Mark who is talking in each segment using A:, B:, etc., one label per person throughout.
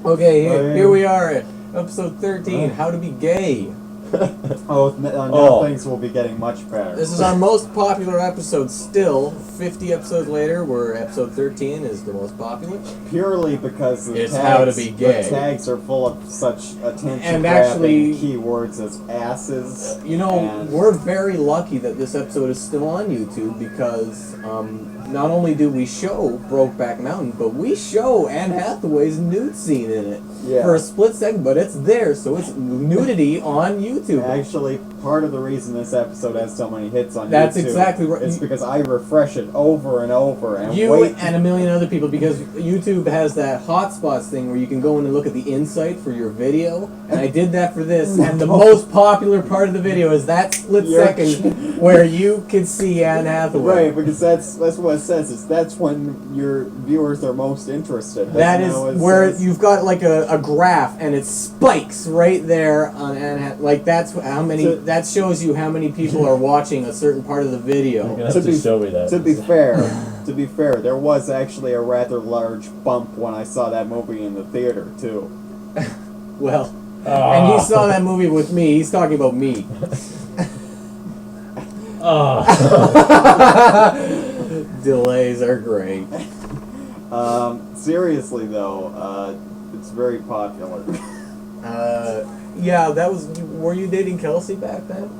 A: Okay, here we are at episode 13, How to Be Gay.
B: Now things will be getting much better.
A: This is our most popular episode still. 50 episodes later, where episode 13 is the most popular.
B: Purely because the
A: It's How to Be Gay.
B: The tags are full of such attention-grabbing
A: And actually,
B: keywords as asses.
A: You know, we're very lucky that this episode is still on YouTube because not only do we show Brokeback Mountain, but we show Anne Hathaway's nude scene in it for a split second, but it's there, so it's nudity on YouTube.
B: Actually, part of the reason this episode has so many hits on
A: That's
B: YouTube
A: exactly right.
B: is because I refresh it over and over and
A: you
B: wait.
A: And a million other people, because YouTube has that hotspots thing where you can go in and look at the insight for your video, and I did that for this, and the most popular part of the video is that split second where you can see Anne Hathaway.
B: Right, because that's what it says, is that's when your viewers are most interested.
A: That is where you've got like a graph, and it spikes right there on Anne Hathaway. Like that's how many. That shows you how many people are watching a certain part of the video.
C: You're gonna have to show me that.
B: To be fair, there was actually a rather large bump when I saw that movie in the theater too.
A: Well, and he saw that movie with me. He's talking about me. Delays are great.
B: Seriously though, it's very popular.
A: Yeah, that was. Were you dating Kelsey back then?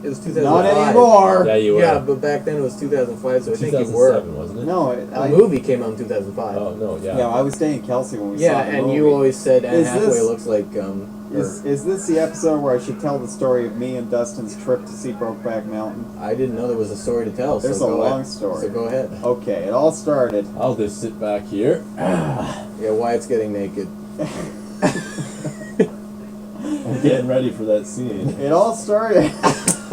A: It was 2005.
B: Not anymore.
C: Yeah, you were.
A: Yeah, but back then it was 2005, so I think you
C: 2007,
A: were.
C: wasn't it?
B: No,
A: The movie came out in 2005.
C: Oh no, yeah.
B: Yeah, I was dating Kelsey when we saw
A: Yeah,
B: the
A: and
B: movie.
A: you always said Anne
B: Is
A: Hathaway
B: this-
A: looks like
B: Is this the episode where I should tell the story of me and Dustin's trip to see Brokeback Mountain?
A: I didn't know there was a story to tell.
B: There's
A: so
B: a
A: go
B: long
A: ahead.
B: story.
A: So go ahead.
B: Okay, it all started.
C: I'll just sit back here.
A: Yeah, Wyatt's getting naked.
C: I'm getting ready for that scene.
B: It all started.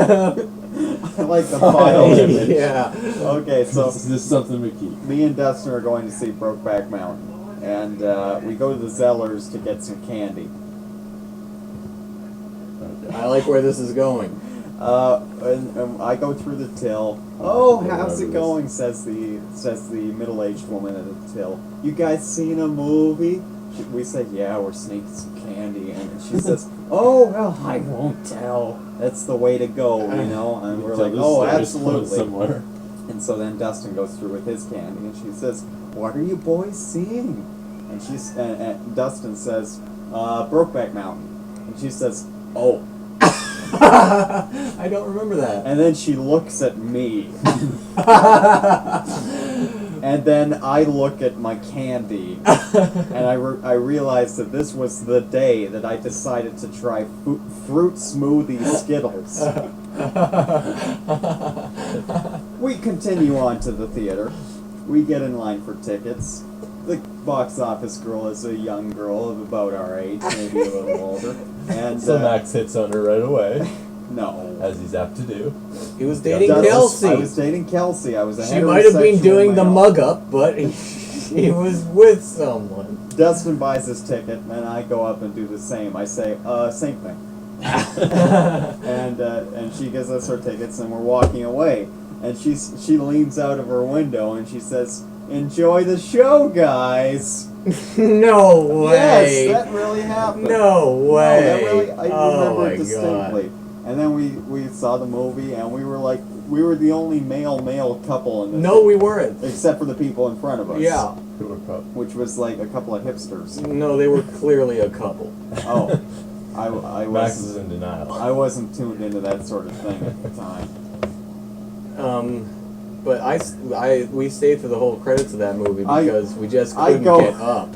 B: I like the final image.
A: Yeah.
B: Okay, so
C: This is something we keep.
B: me and Dustin are going to see Brokeback Mountain, and we go to the Zellers to get some candy.
A: I like where this is going.
B: And I go through the till. Oh, how's it going? Says the middle-aged woman at the till. You guys seen a movie? We say, yeah, we're sneaking some candy, and she says, oh, well, I won't tell. That's the way to go, you know. And we're like, oh, absolutely.
C: Somewhere.
B: And so then Dustin goes through with his candy, and she says, what are you boys seeing? And and Dustin says, Brokeback Mountain. And she says, oh.
A: I don't remember that.
B: And then she looks at me. And then I look at my candy, and I realized that this was the day that I decided to try fruit smoothie Skittles. We continue on to the theater. We get in line for tickets. The box office girl is a young girl of about our age, maybe a little older. And
C: So Max hits on her right away,
B: no.
C: as he's apt to do.
A: He was dating
B: I
A: Kelsey.
B: was dating Kelsey. I was a
A: She might have been
B: heterosexual
A: doing the
B: male.
A: mug up, but he was with someone.
B: Dustin buys his ticket, and I go up and do the same. I say, same thing. And she gives us her tickets, and we're walking away. And she leans out of her window, and she says, enjoy the show, guys.
A: No way.
B: Yes, that really happened.
A: No way.
B: No, that really, I remember
A: my
B: it distinctly.
A: God.
B: And then we saw the movie, and we were the only male couple in the
A: No, we weren't.
B: except for the people in front of us.
A: Yeah.
B: Which was like a couple of hipsters.
A: No, they were clearly a couple.
B: Oh. I
C: Max
B: was
C: is in denial.
B: I wasn't tuned into that sort of thing at the time.
A: But we stayed for the whole credits of that movie because we just couldn't
B: go-
A: get up.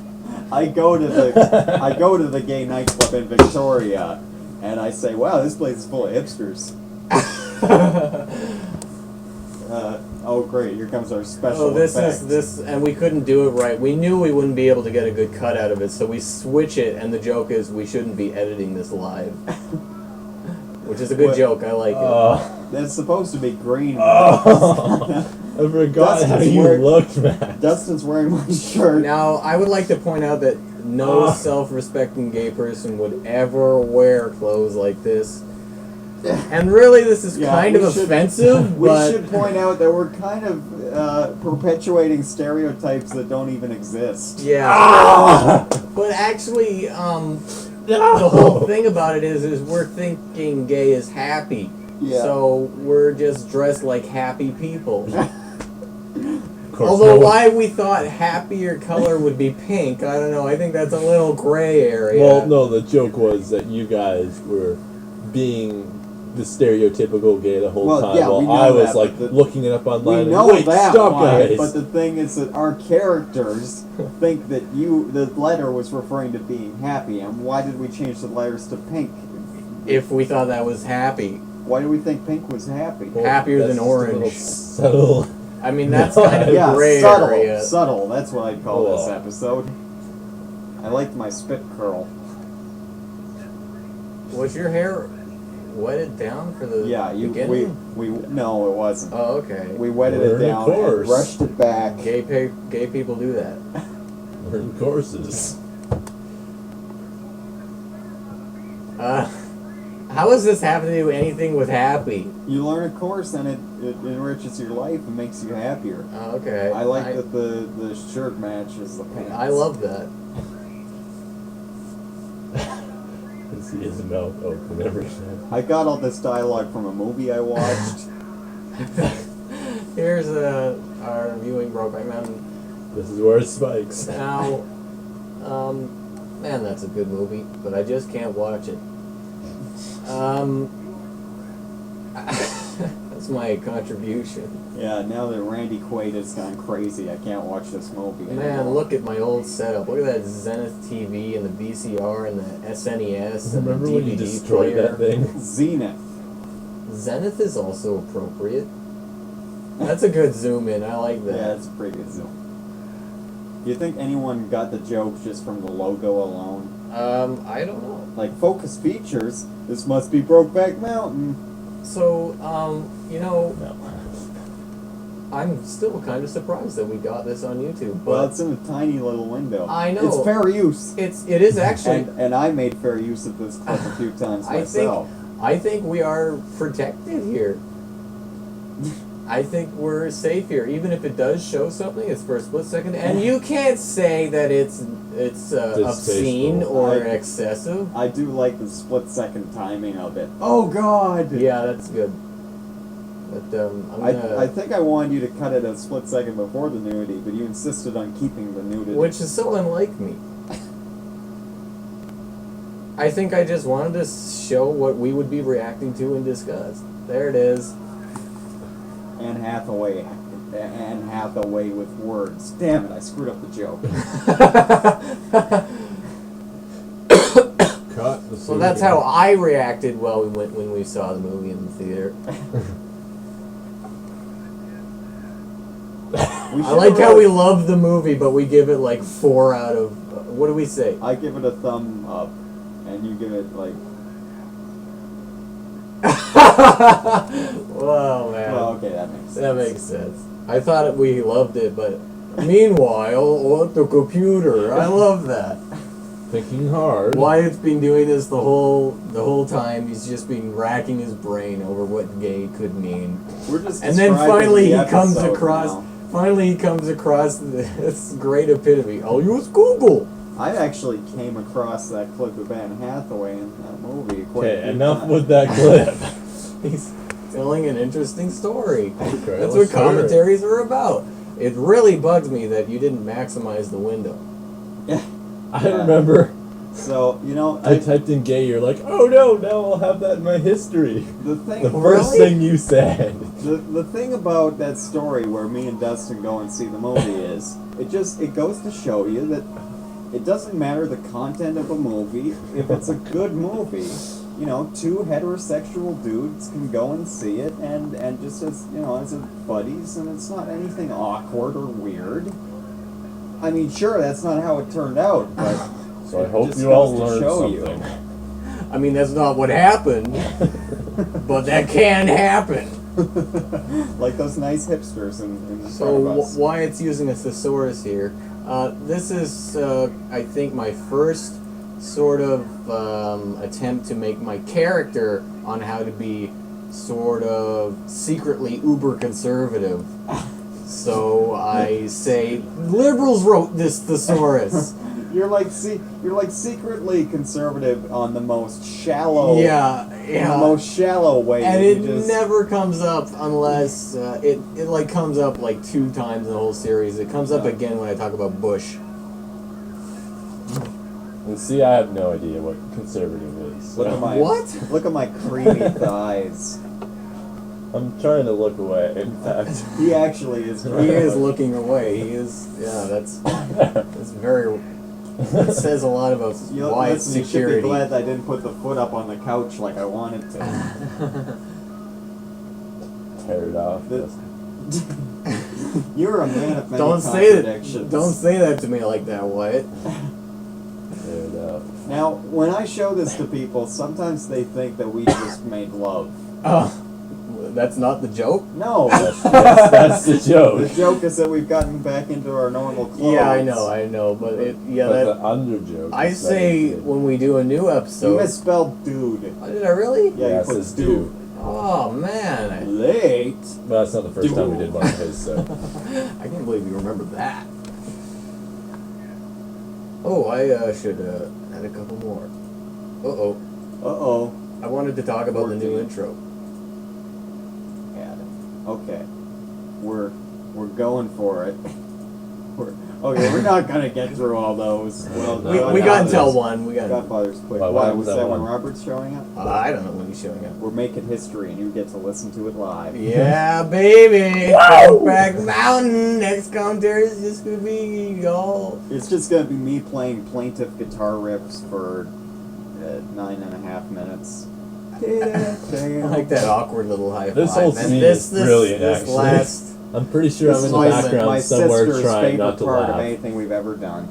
B: I go to the gay nightclub in Victoria, and I say, "Wow, this place is full of hipsters." Oh great! Here comes our special.
A: Oh, this
B: effect.
A: is this, and we couldn't do it right. We knew we wouldn't be able to get a good cut out of it, so we switch it. And the joke is we shouldn't be editing this live, which is a good joke. I like it.
B: That's supposed to be green.
C: I forgot how you looked, Max.
B: Dustin's wearing my shirt.
A: Now, I would like to point out that no self-respecting gay person would ever wear clothes like this. And really, this is kind of offensive,
B: We
A: but
B: should point out that we're kind of perpetuating stereotypes that don't even exist.
A: yeah. But actually, the whole thing about it is we're thinking gay is happy.
B: Yeah.
A: So we're just dressed like happy people.
C: Course,
A: Although why we thought happier color would be pink, I don't know. I think that's a little gray area.
C: Well, no, the joke was that you guys were being the stereotypical gay the whole time,
B: yeah,
C: while
B: we know
C: I was
B: that, but
C: looking it up online.
B: We know
C: Wait,
B: that,
C: stop,
B: Wyatt,
C: guys!
B: but the thing is that our characters think that the letter was referring to being happy, and why did we change the letters to pink?
A: If we thought that was happy.
B: Why do we think pink was happy?
C: Well,
A: happier
C: that's
A: than
C: just a little
A: orange.
C: Subtle.
A: I mean, that's kind of a
B: Yeah,
A: gray
B: subtle,
A: area.
B: subtle. That's what I'd call this
C: Cool.
B: episode. I liked my spit curl.
A: Was your hair wetted down for the beginning?
B: No, it wasn't.
A: Oh, okay.
B: We wetted it
C: Learn a
B: down and
C: course.
B: brushed it back.
A: Gay people do that.
C: Learn courses.
A: How does this have to do anything with happy?
B: You learn a course and it enriches your life and makes you happier.
A: Oh, okay.
B: I like that the shirt matches the pants.
A: I love that.
C: See his mouth open every time.
B: I got all this dialogue from a movie I watched.
A: Here's our viewing Brokeback Mountain.
C: This is where it spikes.
A: Now, man, that's a good movie, but I just can't watch it. That's my contribution.
B: Yeah, now that Randy Quaid has gone crazy, I can't watch this movie anymore.
A: Man, look at my old setup. Look at that Zenith TV and the VCR and the SNES and
C: Remember
A: the
C: when you
A: DVD
C: destroyed
A: player.
C: that thing?
B: Zenith.
A: Zenith is also appropriate. That's a good zoom in. I like that.
B: Yeah, that's a pretty good zoom. Do you think anyone got the joke just from the logo alone?
A: I don't know.
B: Like, Focus Features, this must be Brokeback Mountain.
A: So, you know,
C: No.
A: I'm still kind of surprised that we got this on YouTube. But
B: Well, it's in a tiny little window.
A: I know.
B: It's fair use.
A: it is actually.
B: And I made fair use of this clip a few times myself.
A: I think we are protected here. I think we're safe here, even if it does show something. It's for a split second, and you can't say that it's obscene or excessive.
B: I do like the split second timing of it. Oh God!
A: Yeah, that's good. But
B: I think I wanted you to cut it a split second before the nudity, but you insisted on keeping the nudity.
A: which is so unlike me. I think I just wanted to show what we would be reacting to and discuss. There it is.
B: Anne Hathaway with words. Damn it! I screwed up the joke.
C: Cut the
A: So that's how I reacted when we saw the movie in the theater. I like how we love the movie, but we give it like 4 out of... what do we say?
B: I give it a thumb up, and you give it like.
A: Whoa, man.
B: Well, okay, that makes sense.
A: That makes sense. I thought we loved it, but meanwhile, at the computer, I love that.
C: Thinking hard.
A: Wyatt's been doing this the whole time. He's just been racking his brain over what gay could mean.
B: We're just
A: And then
B: describing
A: finally
B: the
A: he comes
B: episode
A: across
B: now.
A: this great epitome. I'll use Google.
B: I actually came across that clip of Anne Hathaway in that movie. quite a
C: Okay,
B: few
C: enough
B: times.
C: with that clip.
A: He's telling an interesting story.
C: Okay,
A: That's
C: let's
A: what commentaries are about. It really bugs me that you didn't maximize the window.
C: I remember
B: So, you know,
C: I typed in gay, you're like, oh no, now I'll have that in my history.
B: the thing
C: The first
A: Really?
C: thing you said.
B: the thing about that story where me and Dustin go and see the movie is it goes to show you that it doesn't matter the content of a movie. If it's a good movie, you know, 2 heterosexual dudes can go and see it and just as, you know, as buddies, and it's not anything awkward or weird. I mean, sure, that's not how it turned out, but
C: So I hope
B: just
C: you all
B: goes to
C: learned
B: show you.
C: something.
A: I mean, that's not what happened, but that can happen.
B: like those nice hipsters in front of
A: So
B: us.
A: Wyatt's using a thesaurus here. This is, I think, my first sort of attempt to make my character on how to be sort of secretly uber conservative. So I say, liberals wrote this thesaurus.
B: You're like secretly conservative on the most shallow.
A: Yeah.
B: In the most shallow way.
A: And it never comes up unless it like comes up like 2 times in the whole series. It comes up again when I talk about Bush.
C: And see, I have no idea what conservative is.
B: Look at my Look at my creamy thighs.
C: I'm trying to look away. In fact,
B: he actually is.
A: He is looking away. He is. Yeah, that's very. That says a lot about Wyatt's security.
B: You should be glad I didn't put the foot up on the couch like I wanted to.
C: Tear it off.
B: You're a man of many contradictions.
A: Don't say that to me like that, Wyatt.
C: Tear it off.
B: Now, when I show this to people, sometimes they think that we just made love.
A: That's not the joke?
B: No.
C: That's the joke.
B: The joke is that we've gotten back into our normal clothes.
A: Yeah, I know, but
C: But the under joke.
A: I say when we do a new episode.
B: You misspelled dude.
A: Oh, did I really?
B: Yeah,
C: it
B: you put
C: says dude.
A: Oh man.
B: Late.
C: Well, that's not the first time we did one of his, so.
A: I can't believe you remembered that. Oh, I should add a couple more.
B: Uh-oh.
A: I wanted to talk about the new intro.
B: Okay, we're going for it. We're not gonna get through all those. Well,
A: we got until 1. We got
B: Godfather's quick.
C: Why
B: was that when
C: one?
B: Robert's showing up?
A: I don't know when he's showing up.
B: We're making history, and you get to listen to it live.
A: Yeah, baby. Brokeback Mountain. Next commentary is just gonna be y'all.
B: It's just gonna be me playing plaintive guitar riffs for 9.5 minutes.
A: I like that awkward little high five.
C: This whole scene is brilliant,
A: this
C: actually.
A: last.
C: I'm pretty sure I'm in the
B: my
C: background somewhere
B: sister's
C: trying
B: favorite
C: not to
B: part
C: laugh.
B: of anything we've ever done.